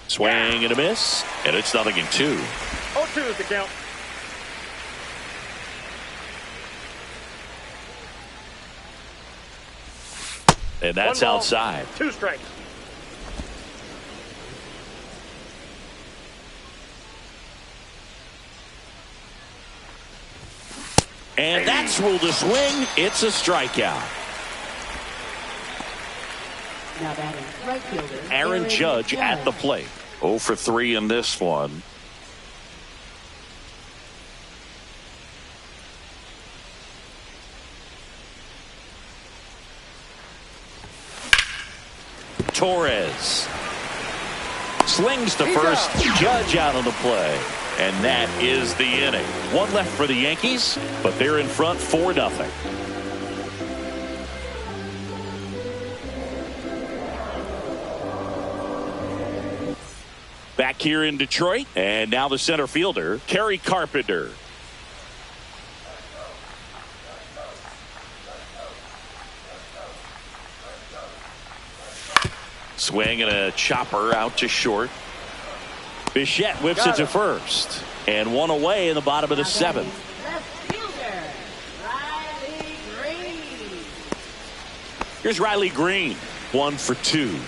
Swing and a miss, and it's 0-2. 0-2 is the count. And that's outside. 2 strikes. And that's ruled a swing. It's a strikeout. Now batting right fielder Aaron Judge at the plate. 0 for 3 in this one. Torres slings to first. Judge out on the play. And that is the inning. One left for the Yankees, but they're in front 4-0. Back here in Detroit, and now the center fielder, Kerry Carpenter. Swing and a chopper out to short. Bichette whips it to first. And one away in the bottom of the 7th. Left fielder, Riley Green. Here's Riley Green. 1 for 2.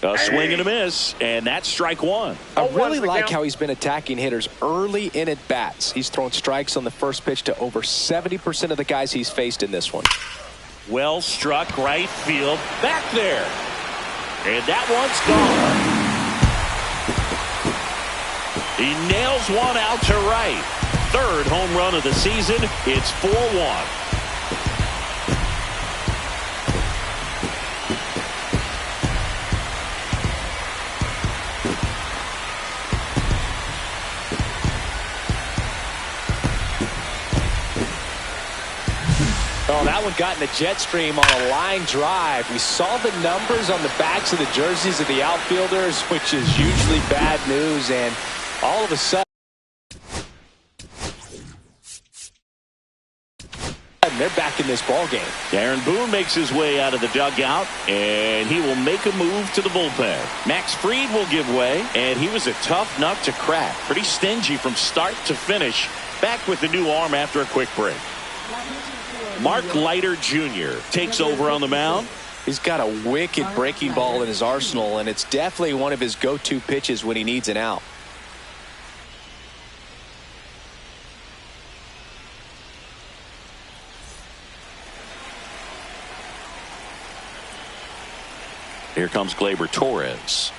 A swing and a miss, and that's strike 1. I really like how he's been attacking hitters early in at bats. He's thrown strikes on the first pitch to over 70% of the guys he's faced in this one. Well struck right field. Back there. And that one's gone. He nails one out to right. 3rd home run of the season. It's 4-1. Oh, that one got in the jet stream on a line drive. We saw the numbers on the backs of the jerseys of the outfielders, which is usually bad news, and all of a sudden they're back in this ball game. Aaron Boone makes his way out of the dugout, and he will make a move to the bullpen. Max Fried will give way, and he was a tough nut to crack. Pretty stingy from start to finish. Back with the new arm after a quick break. Mark Leiter Jr. takes over on the mound. He's got a wicked breaking ball in his arsenal, and it's definitely one of his go-to pitches when he needs an out. Here comes Gleyber Torres.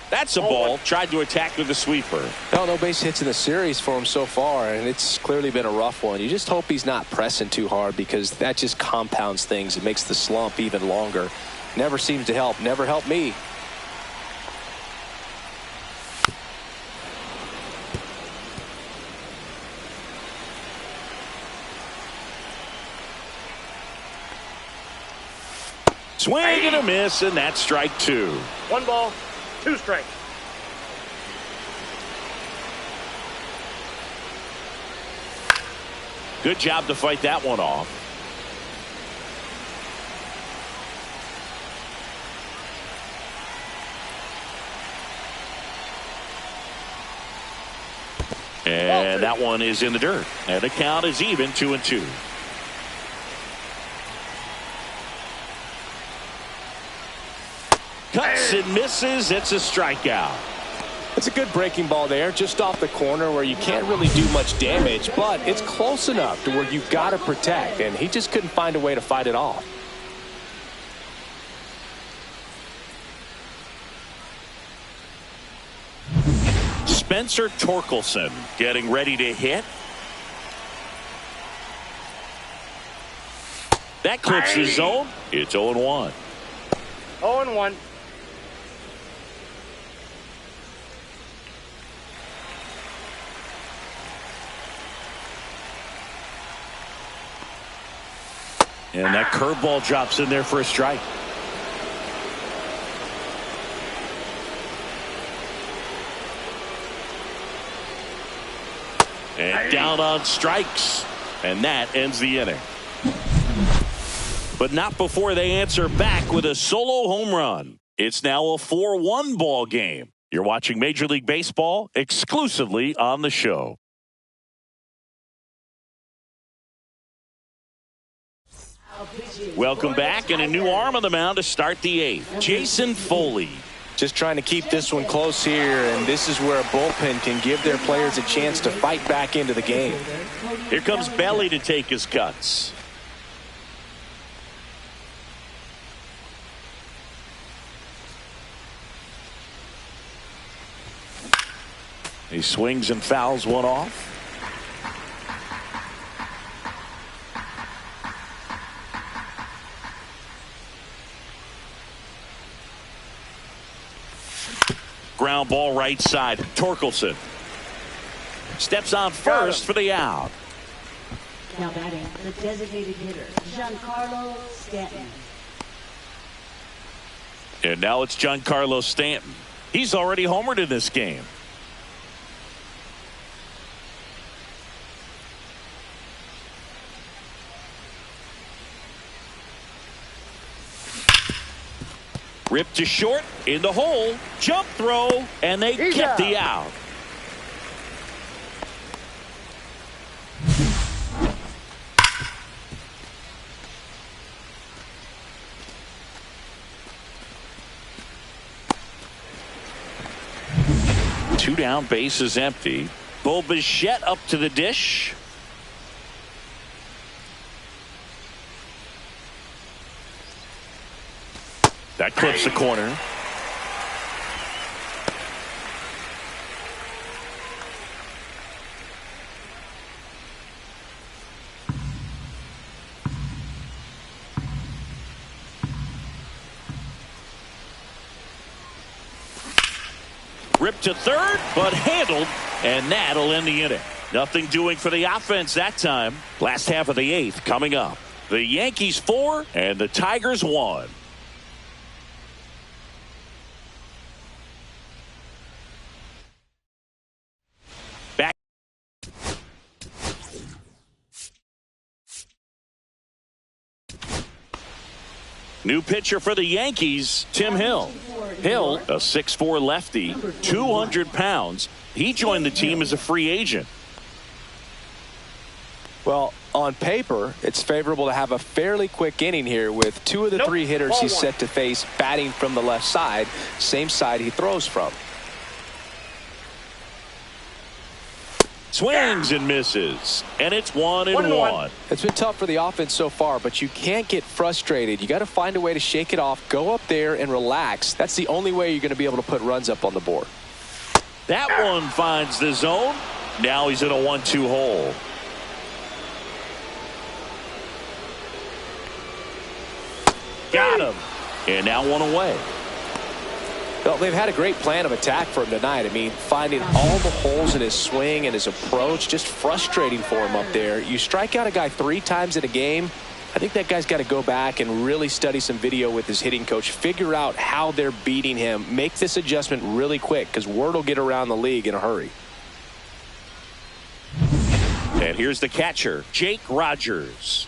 That's a ball. Tried to attack with a sweeper. No base hits in the series for him so far, and it's clearly been a rough one. You just hope he's not pressing too hard, because that just compounds things. It makes the slump even longer. Never seems to help. Never helped me. Swing and a miss, and that's strike 2. 1 ball, 2 strikes. Good job to fight that one off. And that one is in the dirt. And the count is even, 2-2. Cuts and misses. It's a strikeout. It's a good breaking ball there, just off the corner where you can't really do much damage, but it's close enough to where you've got to protect, and he just couldn't find a way to fight it off. Spencer Torkelson getting ready to hit. That clips his zone. It's 0-1. 0-1. And that curveball drops in there for a strike. And down on strikes. And that ends the inning. But not before they answer back with a solo home run. It's now a 4-1 ball game. You're watching Major League Baseball exclusively on the show. Welcome back, and a new arm on the mound to start the eighth. Jason Foley. Just trying to keep this one close here, and this is where a bullpen can give their players a chance to fight back into the game. Here comes Belly to take his cuts. He swings and fouls one off. Ground ball right side. Torkelson steps on first for the out. Now batting, the designated hitter, Giancarlo Stanton. And now it's Giancarlo Stanton. He's already homered in this game. Ripped to short, in the hole, jump throw, and they kept the out. Two down, bases empty. Bo Bichette up to the dish. That clips the corner. Ripped to third, but handled, and that'll end the inning. Nothing doing for the offense that time. Last half of the eighth coming up. The Yankees 4 and the Tigers 1. New pitcher for the Yankees, Tim Hill. Hill, a 6'4 lefty, 200 pounds. He joined the team as a free agent. Well, on paper, it's favorable to have a fairly quick inning here with two of the three hitters he's set to face batting from the left side, same side he throws from. Swings and misses, and it's 1-1. It's been tough for the offense so far, but you can't get frustrated. You got to find a way to shake it off, go up there and relax. That's the only way you're going to be able to put runs up on the board. That one finds the zone. Now he's in a 1-2 hole. Got him. And now one away. Well, they've had a great plan of attack for him tonight. I mean, finding all the holes in his swing and his approach, just frustrating for him up there. You strike out a guy 3 times in a game, I think that guy's got to go back and really study some video with his hitting coach, figure out how they're beating him, make this adjustment really quick because word will get around the league in a hurry. And here's the catcher, Jake Rogers.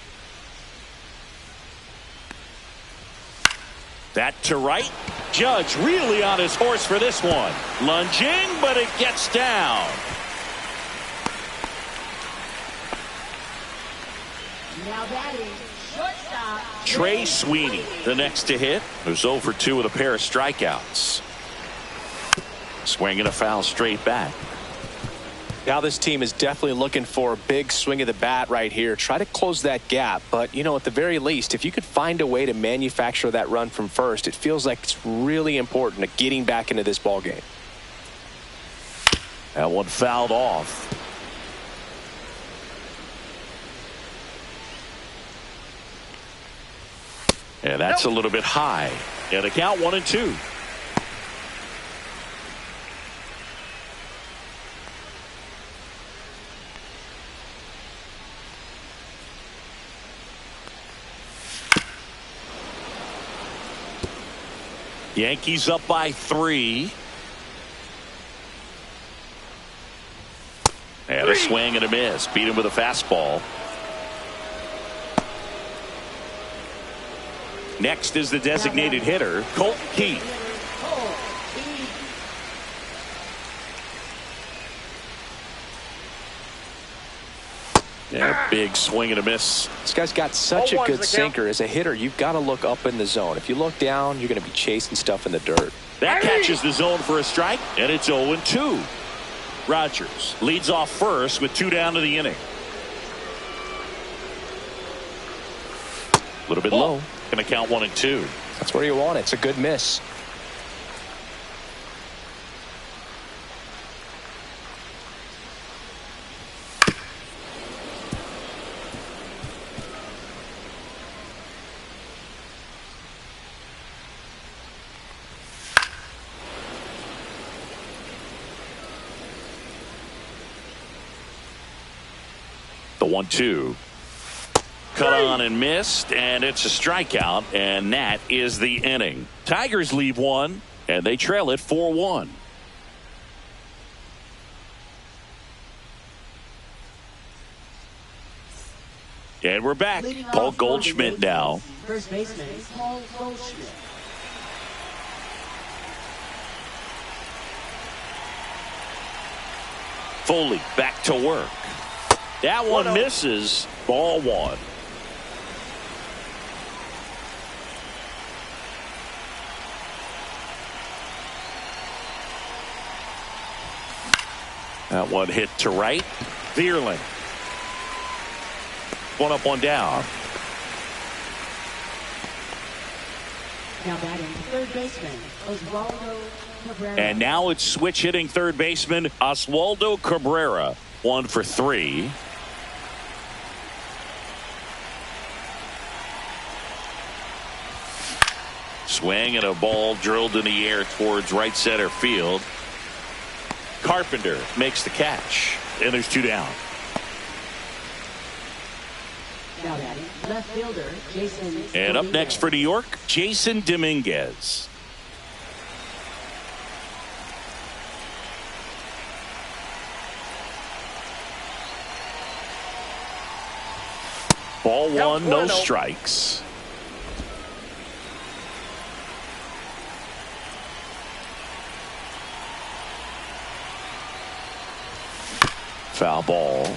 That to right. Judge really on his horse for this one. Lunging, but it gets down. Now batting, shortstop. Trey Sweeney, the next to hit, who's 0 for 2 with a pair of strikeouts. Swinging a foul straight back. Now this team is definitely looking for a big swing of the bat right here. Try to close that gap. But, you know, at the very least, if you could find a way to manufacture that run from first, it feels like it's really important to getting back into this ball game. That one fouled off. And that's a little bit high. And the count 1-2. Yankees up by 3. And a swing and a miss. Beat him with a fastball. Next is the designated hitter, Colt Keith. Yeah, big swing and a miss. This guy's got such a good sinker. As a hitter, you've got to look up in the zone. If you look down, you're going to be chasing stuff in the dirt. That catches the zone for a strike, and it's 0-2. Rogers leads off first with 2 down to the inning. A little bit low. Going to count 1-2. That's where you want it. It's a good miss. The 1-2. Cut on and missed, and it's a strikeout, and that is the inning. Tigers leave one, and they trail it 4-1. And we're back. Paul Goldschmidt now. First baseman, Paul Goldschmidt. Foley back to work. That one misses. Ball 1. That one hit to right. Vierling. 1 up, 1 down. Now batting third baseman, Oswaldo Cabrera. And now it's switch hitting third baseman Oswaldo Cabrera. 1 for 3. Swing and a ball drilled in the air towards right center field. Carpenter makes the catch, and there's 2 down. Now batting left fielder, Jason. And up Dominguez. next for New York, Jason Dominguez. Ball 1, no strikes. Foul ball.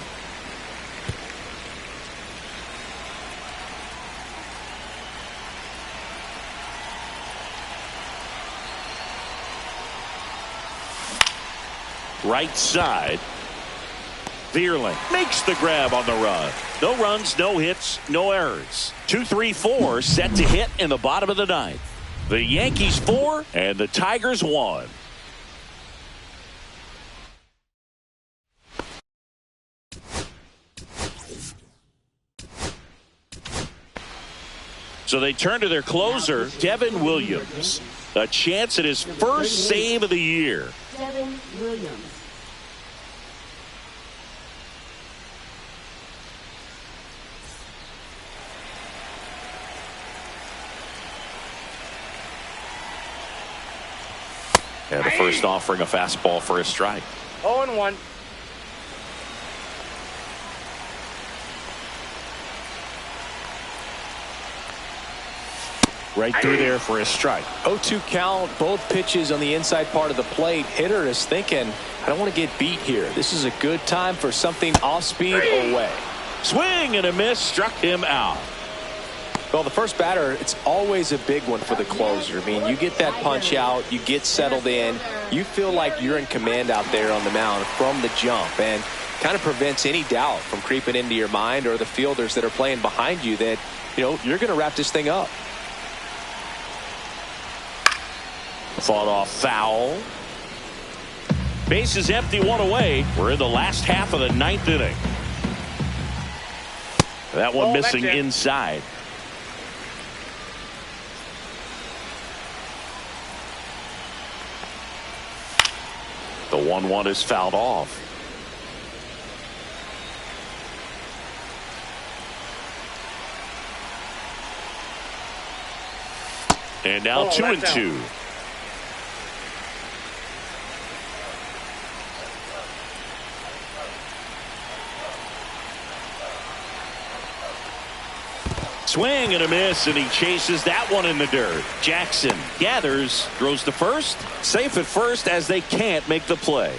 Right side. Vierling makes the grab on the run. No runs, no hits, no errors. 2-3-4 set to hit in the bottom of the 9th. The Yankees 4 and the Tigers 1. So they turn to their closer, Devin Williams. A chance at his first save of the year. Devin Williams. And the first offering a fastball for a strike. 0-1. Right through there for a strike. 0-2 count, both pitches on the inside part of the plate. Hitter is thinking, I don't want to get beat here. This is a good time for something off speed away. Swing and a miss, struck him out. Well, the first batter, it's always a big one for the closer. I mean, you get that punch out, you get settled in, you feel like you're in command out there on the mound from the jump, and kind of prevents any doubt from creeping into your mind or the fielders that are playing behind you that, you know, you're going to wrap this thing up. Fought off foul. Base is empty, 1 away. We're in the last half of the 9th inning. That one missing inside. The 1-1 is fouled off. And now 2-2. Swing and a miss, and he chases that one in the dirt. Jackson gathers, throws to first. Safe at first as they can't make the play.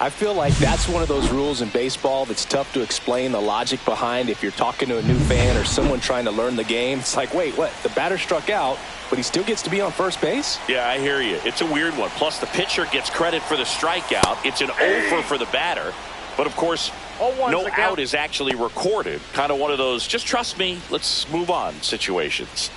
I feel like that's one of those rules in baseball that's tough to explain the logic behind if you're talking to a new fan or someone trying to learn the game. It's like, wait, what? The batter struck out, but he still gets to be on first base? Yeah, I hear you. It's a weird one. Plus, the pitcher gets credit for the strikeout. It's an over for the batter. But, of course, no out is actually recorded. Kind of one of those, just trust me, let's move on situations.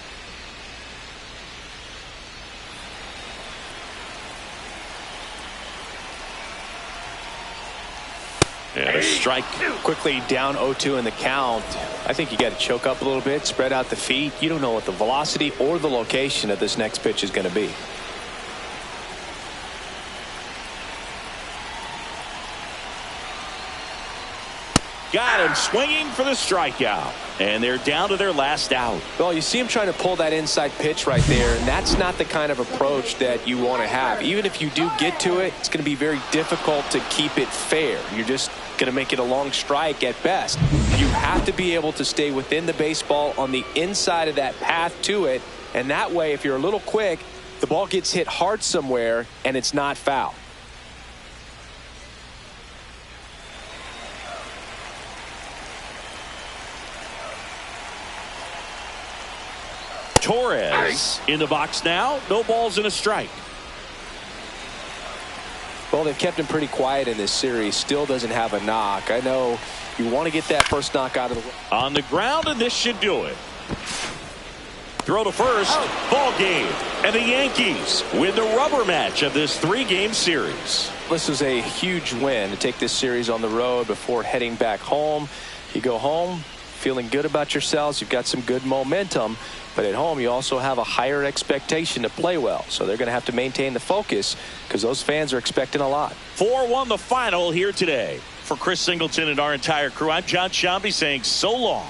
And a strike. Quickly down 0-2 in the count. I think you got to choke up a little bit, spread out the feet. You don't know what the velocity or the location of this next pitch is going to be. Got him swinging for the strikeout. And they're down to their last out. Well, you see him trying to pull that inside pitch right there, and that's not the kind of approach that you want to have. Even if you do get to it, it's going to be very difficult to keep it fair. You're just going to make it a long strike at best. You have to be able to stay within the baseball on the inside of that path to it, and that way, if you're a little quick, the ball gets hit hard somewhere, and it's not foul. Torres in the box now. No balls and a strike. Well, they've kept him pretty quiet in this series. Still doesn't have a knock. I know you want to get that first knock out of the way. On the ground, and this should do it. Throw to first. Ball game. And the Yankees win the rubber match of this 3-game series. This is a huge win to take this series on the road before heading back home. You go home feeling good about yourselves. You've got some good momentum. But at home, you also have a higher expectation to play well. So they're going to have to maintain the focus because those fans are expecting a lot. 4-1 the final here today. For Chris Singleton and our entire crew, I'm John Shambi saying so long.